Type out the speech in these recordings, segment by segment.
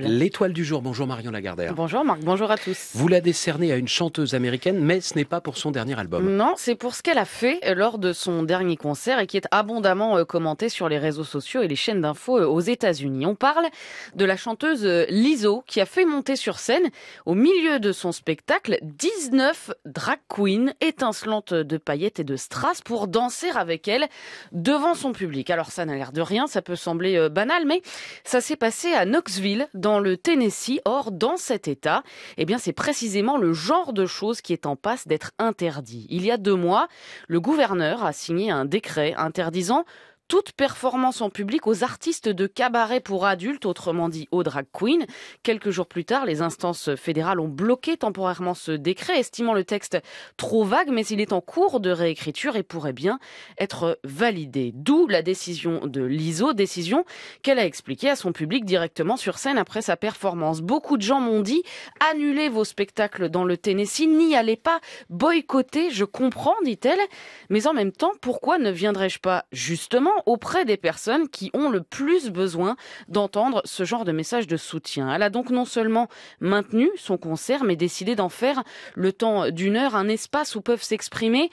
L'étoile du jour, bonjour Marion Lagardère. Bonjour Marc, bonjour à tous. Vous la décernez à une chanteuse américaine, mais ce n'est pas pour son dernier album. Non, c'est pour ce qu'elle a fait lors de son dernier concert et qui est abondamment commenté sur les réseaux sociaux et les chaînes d'infos aux États-Unis. On parle de la chanteuse Lizzo qui a fait monter sur scène, au milieu de son spectacle, 19 drag queens étincelantes de paillettes et de strass pour danser avec elle devant son public. Alors ça n'a l'air de rien, ça peut sembler banal, mais ça s'est passé à Knoxville, dans le Tennessee. Or, dans cet État, c'est précisément le genre de choses qui est en passe d'être interdit. Il y a 2 mois, le gouverneur a signé un décret interdisant toute performance en public aux artistes de cabaret pour adultes, autrement dit aux drag queens. Quelques jours plus tard, les instances fédérales ont bloqué temporairement ce décret, estimant le texte trop vague, mais il est en cours de réécriture et pourrait bien être validé. D'où la décision de Lizzo, décision qu'elle a expliquée à son public directement sur scène après sa performance. Beaucoup de gens m'ont dit « Annulez vos spectacles dans le Tennessee, n'y allez pas, boycottez, je comprends », dit-elle. Mais en même temps, pourquoi ne viendrais-je pas justement auprès des personnes qui ont le plus besoin d'entendre ce genre de message de soutien. Elle a donc non seulement maintenu son concert, mais décidé d'en faire, le temps d'1 heure, un espace où peuvent s'exprimer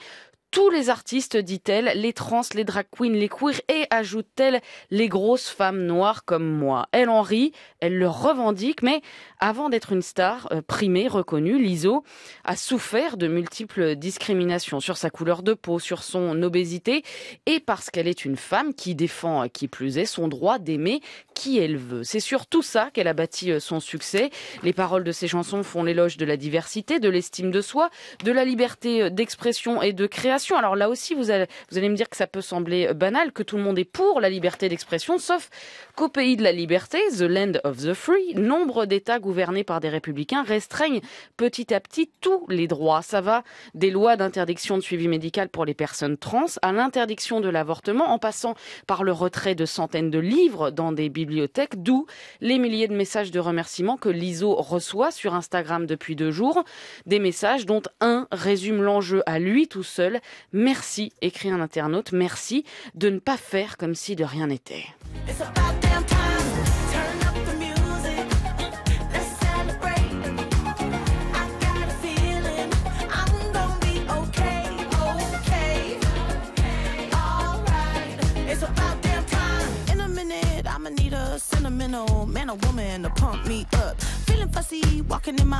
tous les artistes, dit-elle, les trans, les drag queens, les queers et, ajoute-t-elle, les grosses femmes noires comme moi. Elle en rit, elle le revendique, mais avant d'être une star primée, reconnue, Lizzo a souffert de multiples discriminations sur sa couleur de peau, sur son obésité et parce qu'elle est une femme qui défend, qui plus est, son droit d'aimer qui elle veut. C'est sur tout ça qu'elle a bâti son succès. Les paroles de ses chansons font l'éloge de la diversité, de l'estime de soi, de la liberté d'expression et de création. Alors là aussi, vous allez me dire que ça peut sembler banal, que tout le monde est pour la liberté d'expression, sauf qu'au pays de la liberté, the land of the free, nombre d'États gouvernés par des républicains restreignent petit à petit tous les droits. Ça va des lois d'interdiction de suivi médical pour les personnes trans à l'interdiction de l'avortement, en passant par le retrait de centaines de livres dans des bibliothèques, d'où les milliers de messages de remerciements que Lizzo reçoit sur Instagram depuis 2 jours. Des messages dont un résume l'enjeu à lui tout seul. Merci, écrit un internaute, merci de ne pas faire comme si de rien n'était.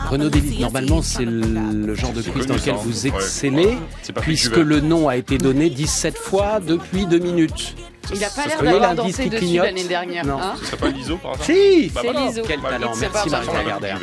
Renaud Délit, normalement c'est le genre de quiz dans lequel vous excellez, puisque le nom a été donné 17 fois depuis 2 minutes. Il n'a pas l'air d'avoir dansé dessus l'année dernière. Non. Ce serait pas Lizzo par hasard? Si, c'est Lizzo. Quel talent, merci Marion Lagardère.